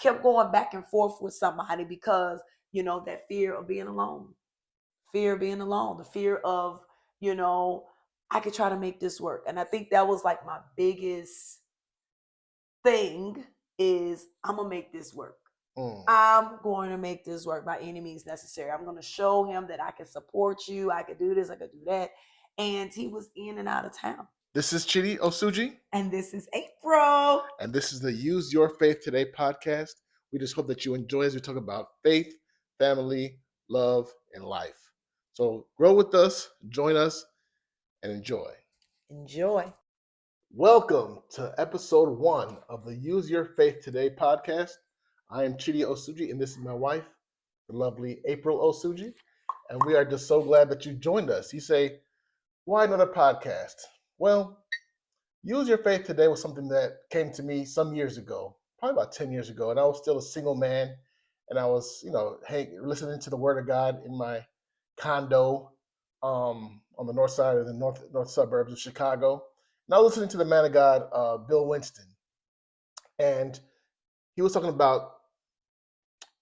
kept going back and forth with somebody because, that fear of being alone, the fear of, you know, I could try to make this work. And I think that was like my biggest thing is I'm going to make this work. I'm going to make this work by any means necessary. I'm going to show him that I can support you. I can do this. I can do that. And he was in and out of town. This is Chidi Osuji. And this is April. And this is the Use Your Faith Today podcast. We just hope that you enjoy as we talk about faith, family, love, and life. So grow with us, join us, and enjoy. Enjoy. Welcome to episode 1 of the Use Your Faith Today podcast. I am Chidi Osuji, and this is my wife, the lovely April Osuji. And we are just so glad that you joined us. You say, why another podcast? Well, Use Your Faith Today was something that came to me some years ago, probably about 10 years ago, and I was still a single man, and I was, listening to the Word of God in my condo on the north side of the north suburbs of Chicago. And I was listening to the man of God, Bill Winston, and he was talking about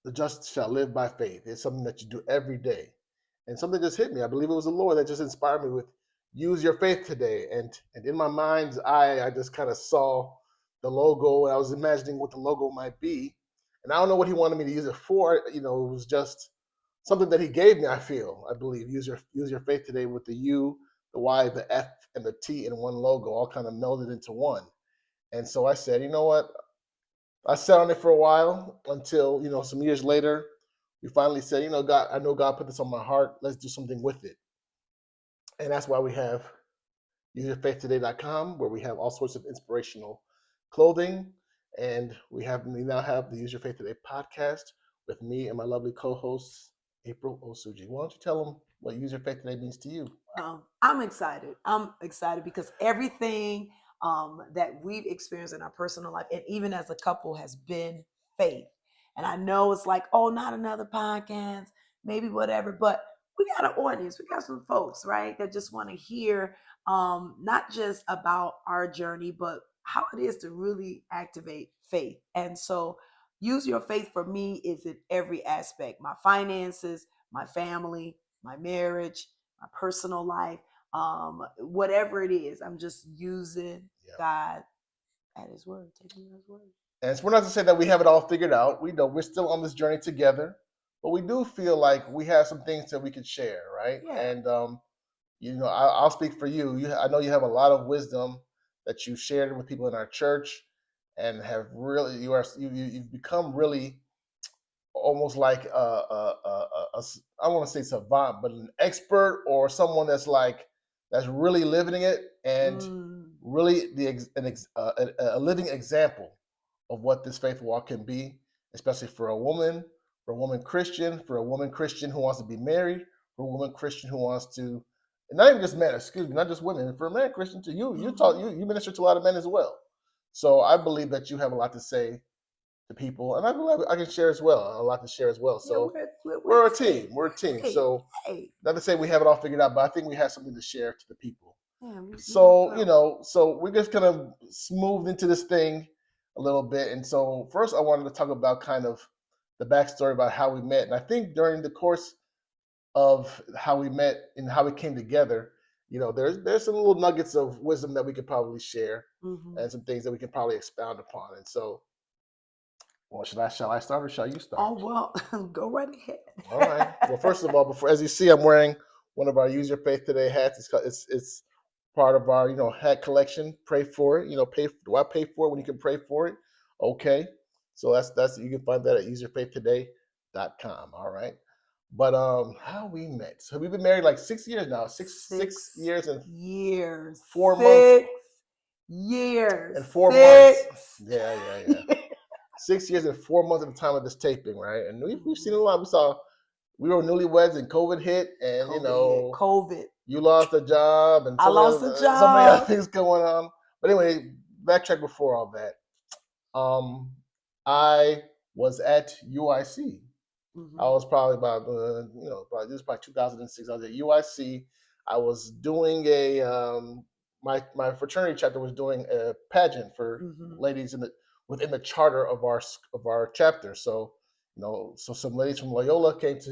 the just shall live by faith. It's something that you do every day, and something just hit me. I believe it was the Lord that just inspired me with Use Your Faith Today. And in my mind's eye, I just kind of saw the logo, and I was imagining what the logo might be. And I don't know what he wanted me to use it for. It was just something that he gave me, I believe. Use your faith today with the U, the Y, the F, and the T in one logo, all kind of melded into one. And so I said, you know what? I sat on it for a while until, some years later, we finally said, God, I know God put this on my heart. Let's do something with it. And that's why we have useyourfaithtoday.com, where we have all sorts of inspirational clothing. And we now have the Use Your Faith Today podcast with me and my lovely co-host, April Osuji. Why don't you tell them what Use Your Faith Today means to you? I'm excited. I'm excited because everything that we've experienced in our personal life, and even as a couple, has been faith. And I know it's like, oh, not another podcast, maybe whatever, but we got an audience. We got some folks, right, that just want to hear not just about our journey, but how it is to really activate faith. And so Use Your Faith for me is in every aspect: my finances, my family, my marriage, my personal life, whatever it is. I'm just using God at his word, taking his word. And we're not to say that we have it all figured out. We know we're still on this journey together, but we do feel like we have some things that we could share, right? Yeah. And I'll speak for you. I know you have a lot of wisdom that you shared with people in our church, and have really you've become really almost like I want to say savant, but an expert or someone that's really living it, and really a living example of what this faith walk can be, especially for a woman Christian, for a woman Christian who wants to be married, for a woman Christian who wants to, and not even just men, not just women, for a man Christian too. You minister to a lot of men as well. So I believe that you have a lot to say to people, and I believe I can share as well, a lot to share as well. So we're a team. We're a team. So not to say we have it all figured out, but I think we have something to share to the people. So we're just kind of smoothed into this thing a little bit. And so first I wanted to talk about kind of the backstory about how we met. And I think during the course of how we met and how we came together, there's some little nuggets of wisdom that we could probably share, and some things that we can probably expound upon. And so, well, shall I start or shall you start? Oh, well, go right ahead. All right. Well, first of all, as you see, I'm wearing one of our Use Your Faith Today hats. It's part of our, hat collection. Pray for it. Do I pay for it when you can pray for it? Okay. So that's you can find that at useyourfaithtoday.com. All right. But how we met? So we've been married like 6 years now. Six years and 4 months. 6 years and 4 months. Yeah. 6 years and 4 months at the time of this taping, right? And we've seen a lot. We were newlyweds and COVID hit, and COVID. You lost a job, and I lost a job. So many other things going on. But anyway, backtrack before all that. I was at UIC. I was probably about, this was probably 2006. I was at UIC. I was doing my fraternity chapter was doing a pageant for ladies within the charter of our chapter. So so some ladies from Loyola came to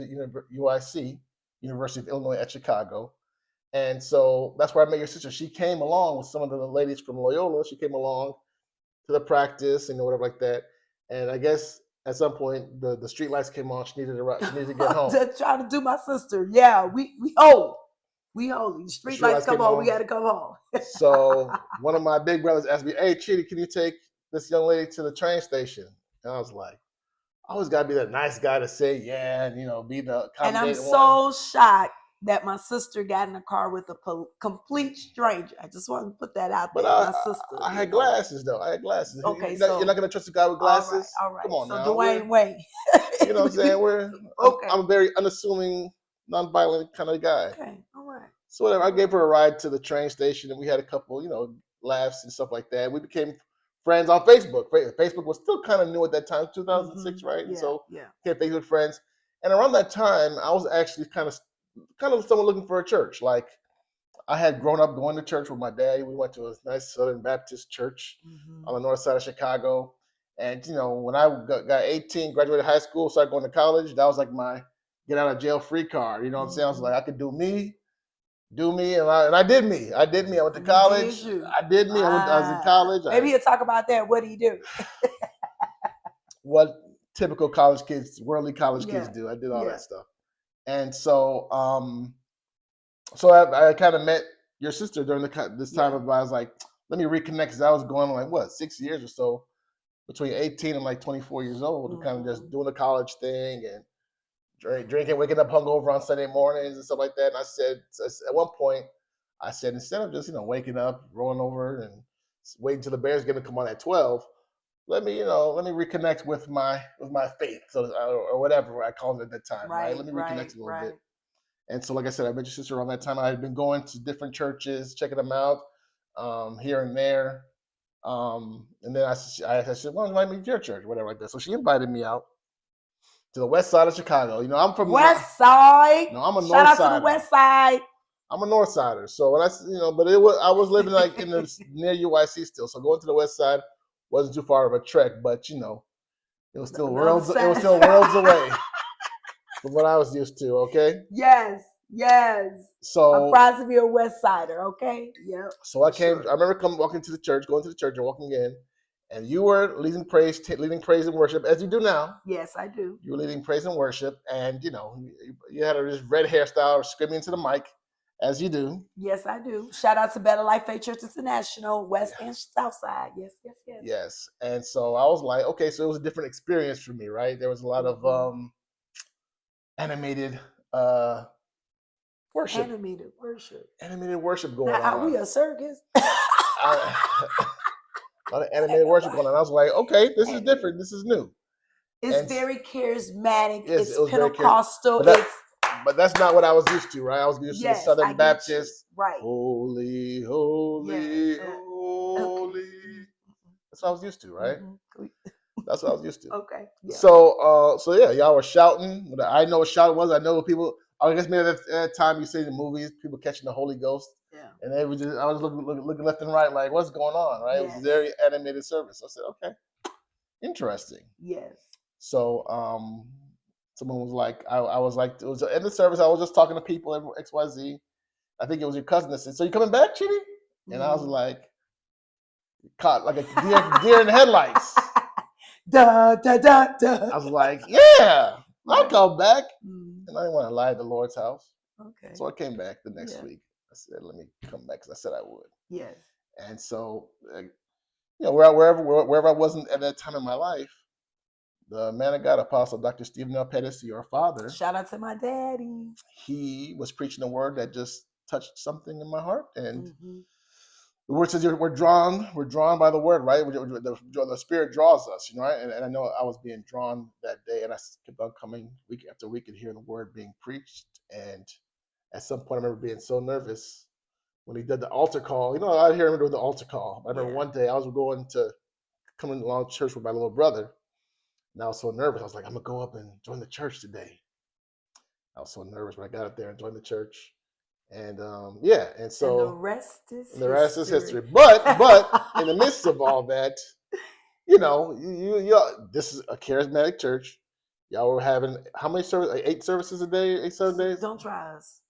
UIC, University of Illinois at Chicago, and so that's where I met your sister. She came along with some of the ladies from Loyola. She came along to the practice and whatever like that. And I guess at some point the street lights came on. She needed to get home. Trying to do my sister. Yeah, we hold. We holy. The street lights come on. We got to come home. So one of my big brothers asked me, "Hey, Chidi, can you take this young lady to the train station?" And I was like, I always got to be that nice guy to say yeah, and be the And I'm accommodating so shocked that my sister got in a car with a complete stranger. I just want to put that out there. But my sister. I had glasses though. I had glasses. Okay, you're not gonna trust a guy with glasses. All right. Come on so now. Dwayne Wayne. You know what I'm saying? I'm a very unassuming, nonviolent kind of guy. Okay, all right. So whatever. I gave her a ride to the train station, and we had a couple, laughs and stuff like that. We became friends on Facebook. Facebook was still kind of new at that time, 2006, right? Yeah, and so yeah. became Facebook friends. And around that time, I was actually kind of someone looking for a church. Like I had grown up going to church with my dad. We went to a nice Southern Baptist church on the north side of Chicago. And when I got 18, graduated high school, started going to college, that was like my get out of jail free card. You know what I'm saying? I was like, I could do me, and I did me. I went to college. I did me. I was in college. Maybe he'll talk about that. What do you do? What typical college kids, worldly college kids do. I did all that stuff. And so, I kind of met your sister during this time. I was like, let me reconnect, because I was going like 6 years or so between 18 and like 24 years old, kind of just doing the college thing and drinking, waking up hungover on Sunday mornings and stuff like that. And I said, at one point, instead of just waking up, rolling over, and waiting till the Bears game to come on at 12, let me reconnect with my faith, or whatever I called it at that time. Right? Let me reconnect a little bit. And so, like I said, I met your sister around that time. I had been going to different churches, checking them out here and there. And then I said, well, invite me to your church, whatever like that. So she invited me out to the west side of Chicago. I'm from West Side. No, I'm a Shout north out sider. to the West Side. I'm a north sider. So when I I was living like near UIC still. So going to the west side wasn't too far of a trek, but it was still worlds away from what I was used to. Okay. Yes. So I'm proud to be a West Sider. Okay. Yep. So I remember walking to the church, going to the church and walking in, and you were leading praise and worship, as you do now. Yes, I do. You were leading praise and worship, and you had this red hairstyle, screaming into the mic, as you do. Yes, I do. Shout out to Better Life Faith Church International, West and South Side. Yes. Yes, and so I was like, okay, so it was a different experience for me, right? There was a lot of animated worship. Animated worship going on. Are we a circus? A lot of animated worship going on. I was like, okay, this is different. This is new. It's very charismatic. It's Pentecostal. But that's not what I was used to, right? I was used to the Southern Baptist. Right. Holy, holy, holy. That's what I was used to, right? That's what I was used to. Okay. Yeah. So yeah, y'all were shouting. I know what shouting was. I know what people. I guess maybe at that time you see the movies, people catching the Holy Ghost. Yeah. And they were I was looking left and right, like, what's going on, right? Yes. It was a very animated service. So I said, okay, interesting. Yes. So someone was like, I was like, it was in the service. I was just talking to people, XYZ. I think it was your cousin that said, "So you coming back, Chidi?" And I was like, caught like a deer in the headlights. Da. I was like, yeah, I'll come back. And I didn't want to lie at the Lord's house. Okay. So I came back the next week. I said, let me come back, because I said I would. Yes. And so, wherever I wasn't at that time in my life, the man of God, Apostle Dr. Stephen L. Pettis, your father. Shout out to my daddy. He was preaching a word that just touched something in my heart. And the word says we're drawn by the word, right? The Spirit draws us, right? And I know I was being drawn that day, and I kept on coming week after week and hearing the word being preached. And at some point, I remember being so nervous when he did the altar call. I hear him do the altar call. I remember one day I was coming along church with my little brother, and I was so nervous. I was like, I'm gonna go up and join the church today. I was so nervous when I got up there and joined the church. And and so and the rest is history. But in the midst of all that, this is a charismatic church. Y'all were having how many services? Like 8 services a day, 8 7 days. Don't try us.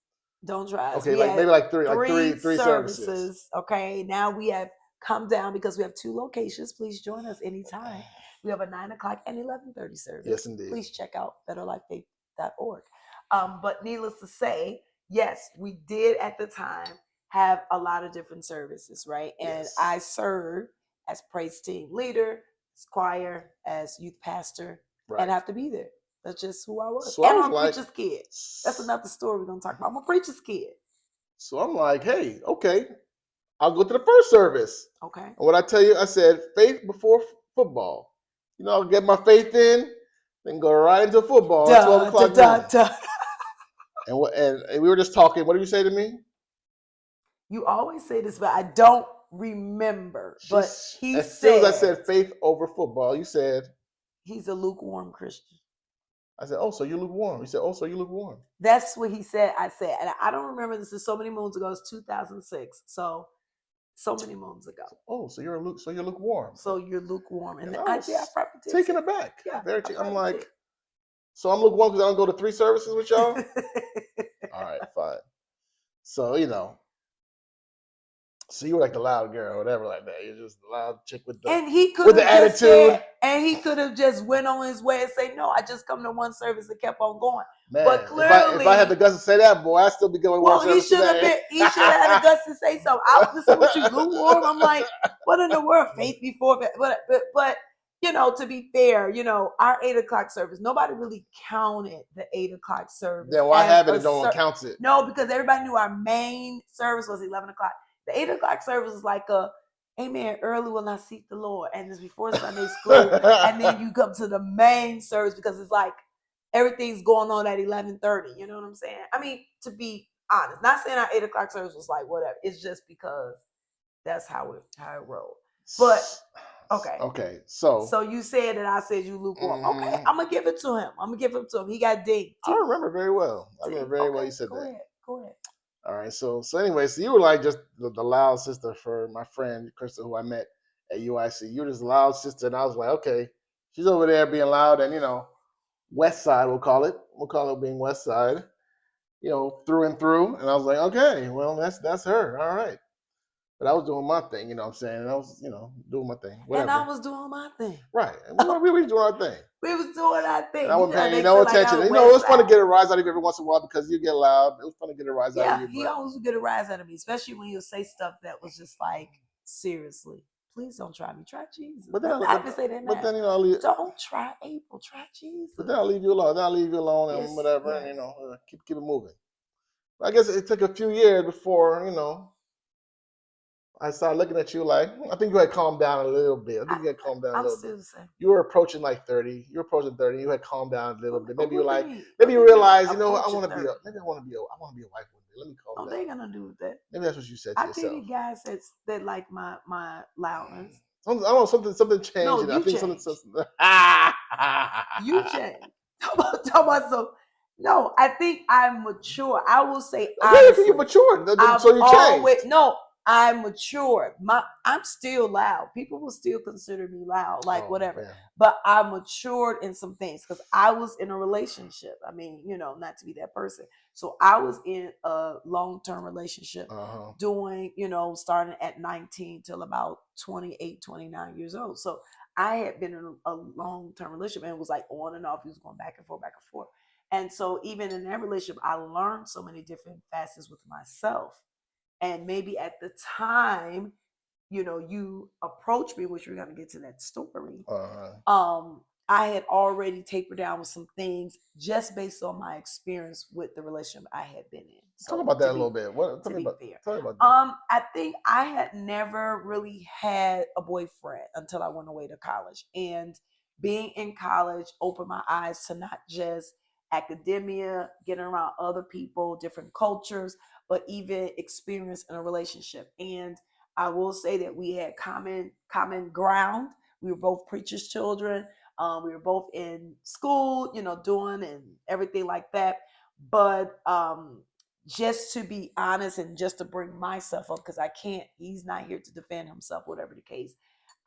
Don't try us. Okay, We like had maybe like three, three services. services. Okay, now we have come down because we have 2 locations. Please join us anytime. We have a 9 o'clock and 11:30 Yes, service. indeed. Please check out betterlifefaith.org. But needless to say, yes, we did at the time have a lot of different services, right? And Yes. I served as praise team leader, as choir, as youth pastor, Right. and have to be there. That's just who I was. So and I was I'm a like, preacher's kid. That's another story we're gonna talk about. I'm a preacher's kid. So I'm like, hey, okay, I'll go to the first service. Okay. And what I tell you, I said, faith before football. I'll get my faith in, then go right into football at 12 o'clock noon. And we were just talking. What did you say to me? You always say this, but I don't remember. But he as soon as I said faith over football, you said he's a lukewarm Christian. I said, oh, so you're lukewarm. He said, oh, so you're lukewarm. That's what he said. I said, and I don't remember. This is so many moons ago. It's 2006. So many moons ago. Oh, so you're lukewarm. So you're lukewarm, and I was taken aback. Yeah, I'm like, so I'm lukewarm because I don't go to 3 services with y'all. All right, fine. So so you were like the loud girl or whatever like that. You're just the loud chick with the attitude. And he could have just went on his way and say, no, I just come to one service and kept on going. Man, but clearly, if I had the guts to say that, boy, I'd still be going one service he should have had the guts to say something. I was with you lukewarm. I'm like, what in the world? Faith before, but to be fair, our 8 o'clock service, nobody really counted the 8 o'clock service. Then why have it if no one counts it? No, because everybody knew our main service was 11 o'clock. The 8 o'clock service is like amen, early will I seek the Lord. And it's before Sunday school. And then you come to the main service because it's like everything's going on at 11:30. You know what I'm saying? I mean, to be honest, not saying our 8 o'clock service was like whatever. It's just because that's how it rolled. But okay. So you said that I said you lukewarm. Okay, I'm gonna give it to him. He got dinged. I remember very well. You said that. Go ahead. All right. So anyway, so you were like just the loud sister for my friend Krista, who I met at UIC. You were just loud sister, and I was like, okay, she's over there being loud, and West Side, we'll call it being West Side, through and through. And I was like, okay, well, that's her. All right. But I was doing my thing, what I'm saying? And I was, doing my thing. Whatever. And I was doing my thing. Right. And we were doing our thing. We was doing our thing. And I wasn't paying no attention. It was fun to get a rise out of you every once in a while because you get loud. It was fun to get a rise out of you. Yeah, he always would get a rise out of me, especially when you say stuff that was just like, seriously, please don't try me. Try Jesus. But then I can say that now. But then, I'll leave. Don't try April. Try Jesus. But then I'll leave you alone. And whatever. Yes. And, keep it moving. I guess it took a few years before, I started looking at you like, I think you had calmed down a little bit. I'm still the same. You were approaching like 30. You were approaching 30. You had calmed down a little bit. Maybe you realized, I want to be a wife one day. Let me calm down. They ain't gonna do with that. Maybe that's what you said to yourself. I think guys that like my loudness. I don't know, something changed. No, I think changed. something. You changed. Talk about so. No, I think I'm mature. I will say honestly. You matured, so you changed. I'm matured. I'm still loud. People will still consider me loud, whatever. Man. But I matured in some things because I was in a relationship. I mean, not to be that person. So I was in a long-term relationship doing, starting at 19 till about 28, 29 years old. So I had been in a long-term relationship and it was like on and off. He was going back and forth. And so even in that relationship, I learned so many different facets with myself. And maybe at the time, you approached me, which we're going to get to that story. I had already tapered down with some things just based on my experience with the relationship I had been in. So talk about that a little bit. Tell me about that. I think I had never really had a boyfriend until I went away to college. And being in college opened my eyes to not just academia, getting around other people, different cultures, but even experience in a relationship. And I will say that we had common ground. We were both preachers' children. We were both in school, doing and everything like that. But just to be honest and just to bring myself up, because he's not here to defend himself, whatever the case.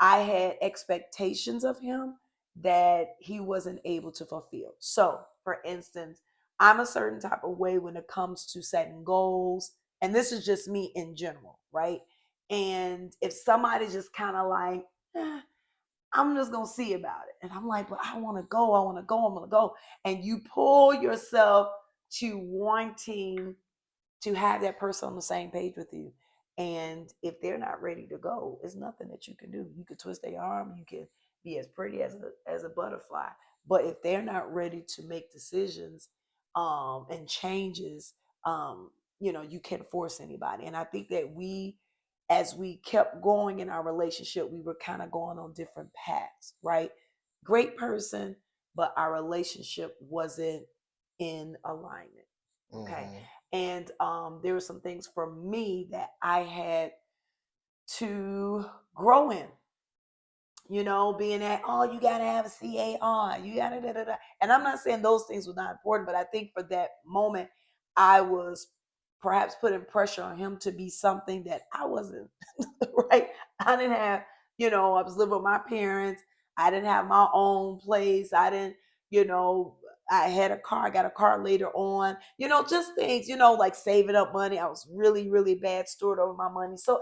I had expectations of him that he wasn't able to fulfill. So, for instance, I'm a certain type of way when it comes to setting goals, and this is just me in general, right? And if somebody just kind of like, I'm just gonna see about it, and I'm like, but I want to go, I want to go, I'm gonna go, and you pull yourself to wanting to have that person on the same page with you. And if they're not ready to go, it's nothing that you can do. You could twist their arm, you can be as pretty as a butterfly. But if they're not ready to make decisions and changes, you can't force anybody. And I think that as we kept going in our relationship, we were kind of going on different paths, right? Great person, but our relationship wasn't in alignment. Okay. Mm-hmm. And there were some things for me that I had to grow in, being that, oh, you got to have a CAR, you got to, da, da, da. And I'm not saying those things were not important, but I think for that moment, I was perhaps putting pressure on him to be something that I wasn't, right? I didn't have, I was living with my parents. I didn't have my own place. I didn't, you know, I had a car. I got a car later on, just things, like saving up money. I was really, really bad steward over my money. So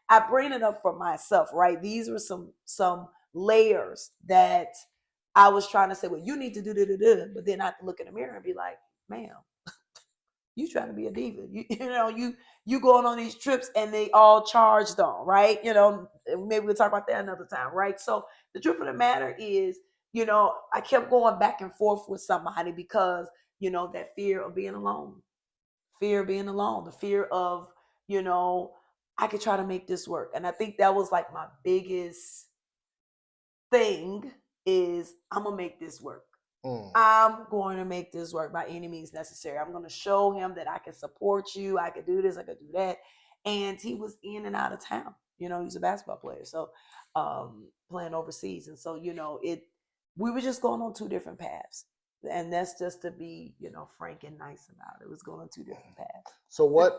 I bring it up for myself, right? These were some layers that I was trying to say, well, you need to do, but then I have to look in the mirror and be like, ma'am, you trying to be a diva. You going on these trips and they all charged on, right? Maybe we'll talk about that another time, right? So the truth of the matter is, I kept going back and forth with somebody because, that fear of being alone, the fear of, you know, I could try to make this work. And I think that was like my biggest thing is I'm gonna make this work. I'm going to make this work by any means necessary. I'm going to show him that I can support you. I could do this. I could do that. And he was in and out of town. He's a basketball player, so playing overseas, and so we were just going on two different paths, and that's just to be frank and nice about it. It was going on two different paths. So what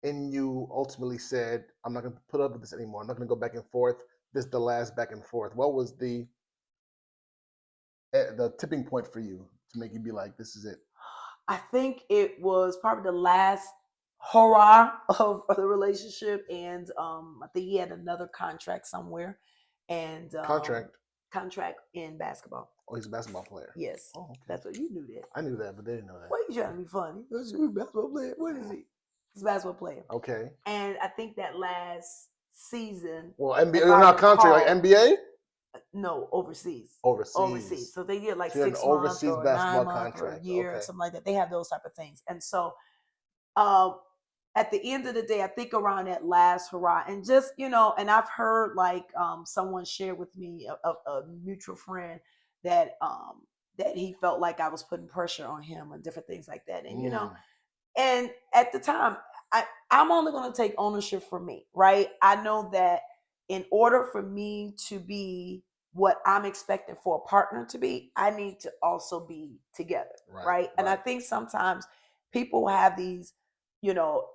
in you ultimately said, I'm not going to put up with this anymore. I'm not going to go back and forth. This is the last back and forth. What was the tipping point for you to make you be like, this is it? I think it was probably the last hurrah of the relationship, and I think he had another contract somewhere, and contract in basketball. Oh, he's a basketball player. Yes. Oh, okay. That's what you knew that. I knew that, but they didn't know that. Why are you trying to be funny? He's a basketball player. What is he? He's a basketball player. Okay. And I think that last season. Well, NBA, you're not contract like NBA. No, overseas. Overseas. So they get like 6 months or 9 months or a year or something like that. They have those type of things. And so at the end of the day, I think around that last hurrah, and just, and I've heard like someone shared with me, a mutual friend, that he felt like I was putting pressure on him and different things like that. And, and at the time, I'm only going to take ownership for me, right? I know that in order for me to be what I'm expecting for a partner to be, I need to also be together, right? And I think sometimes people have these,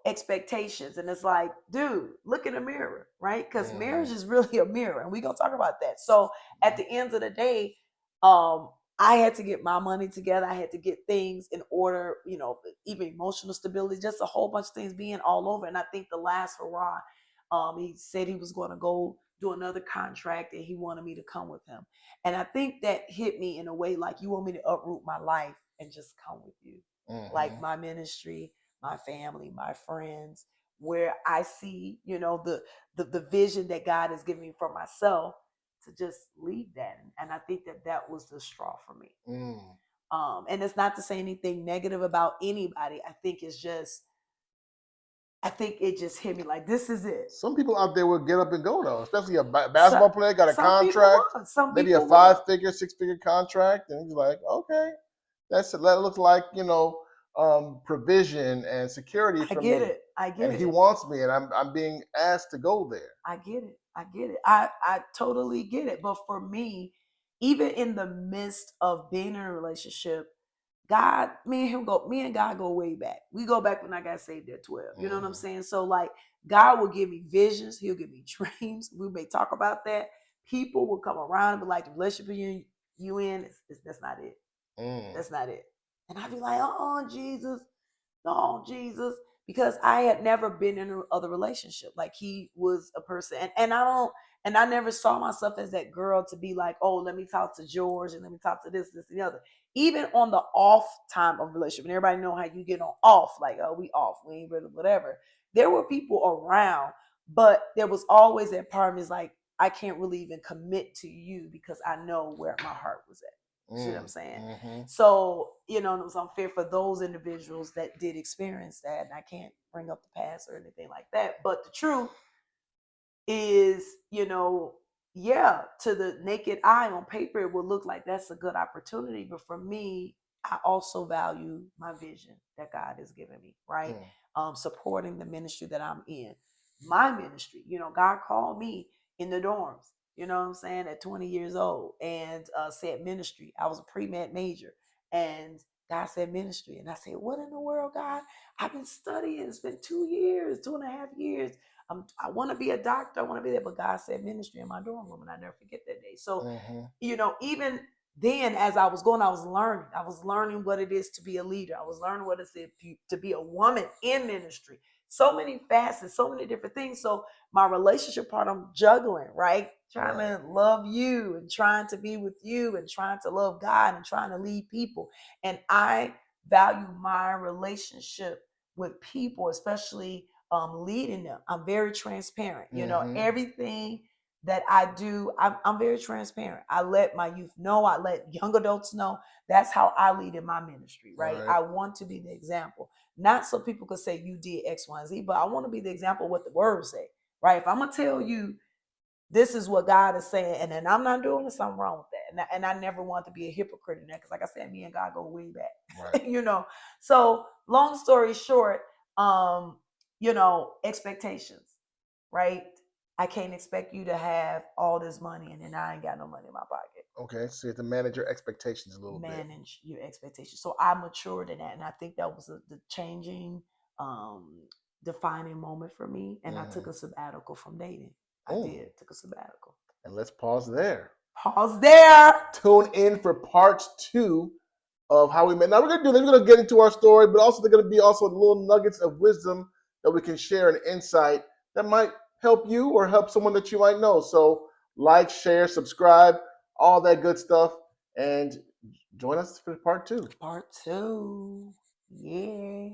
expectations, and it's like, dude, look in the mirror, right? Because marriage is really a mirror, and we're gonna talk about that. So at the end of the day, I had to get my money together. I had to get things in order, even emotional stability, just a whole bunch of things being all over. And I think the last hurrah, he said he was going to go do another contract and he wanted me to come with him. And I think that hit me in a way like, you want me to uproot my life and just come with you. Like my ministry, my family, my friends, where I see, the vision that God has given me for myself, to just leave that. And I think that was the straw for me. And it's not to say anything negative about anybody. I think it just hit me like, this is it. Some people out there will get up and go, though, especially a basketball player, got a contract, maybe a 5-figure, 6-figure contract, and he's like, okay, that looks like, provision and security for me. I get it. He wants me, and I'm being asked to go there. I get it. I totally get it. But for me, even in the midst of being in a relationship, me and God go way back. We go back when I got saved at 12. You know what I'm saying? So like, God will give me visions. He'll give me dreams. We may talk about that. people will come around and be like, the relationship you in, that's not it. That's not it. And I'd be like, oh, Jesus, no, Jesus, because I had never been in a other relationship. Like he was a person, and I never saw myself as that girl to be like, oh, let me talk to George and let me talk to this, and the other. Even on the off time of relationship, and everybody know how you get on off, like, oh, we off, we ain't really whatever. There were people around, but there was always that part of me is like, I can't really even commit to you because I know where my heart was at. See what I'm saying? Mm-hmm. So, it was unfair for those individuals that did experience that. And I can't bring up the past or anything like that. But the truth is, yeah, to the naked eye on paper, it would look like that's a good opportunity. But for me, I also value my vision that God has given me, right? Supporting the ministry that I'm in. My ministry, God called me in the dorms, you know what I'm saying, at 20 years old, and said ministry. I was a pre-med major, and God said ministry. And I said, what in the world, God? I've been studying. It's been 2 years, 2.5 years. I want to be a doctor. I want to be there. But God said ministry in my dorm room, and I never forget that day. So, even then, as I was going, I was learning. I was learning what it is to be a leader. I was learning what it is to be a woman in ministry. So many facets, so many different things. So my relationship part, I'm juggling, right? Trying to love you and trying to be with you and trying to love God and trying to lead people. And I value my relationship with people, especially leading them. I'm very transparent. Everything that I do, I'm very transparent. I let my youth know. I let young adults know. That's how I lead in my ministry, right? I want to be the example. Not so people could say you did X, Y, and Z, but I want to be the example of what the words say, right? If I'm going to tell you this is what God is saying, and then I'm not doing it, something wrong with that. And I never want to be a hypocrite in that, because like I said, me and God go way back, right. So long story short, expectations, right? I can't expect you to have all this money and then I ain't got no money in my pocket. Okay, so you have to manage your expectations a little bit. Manage your expectations. So I matured in that, and I think that was the changing, defining moment for me. And I took a sabbatical from dating. I took a sabbatical. And let's pause there. Pause there. Tune in for part 2 of how we met. Now we're gonna do this. We're gonna get into our story, but also they're gonna be also little nuggets of wisdom that we can share and insight that might help you or help someone that you might know. So like, share, subscribe, all that good stuff, and join us for part 2. Part 2. Yeah.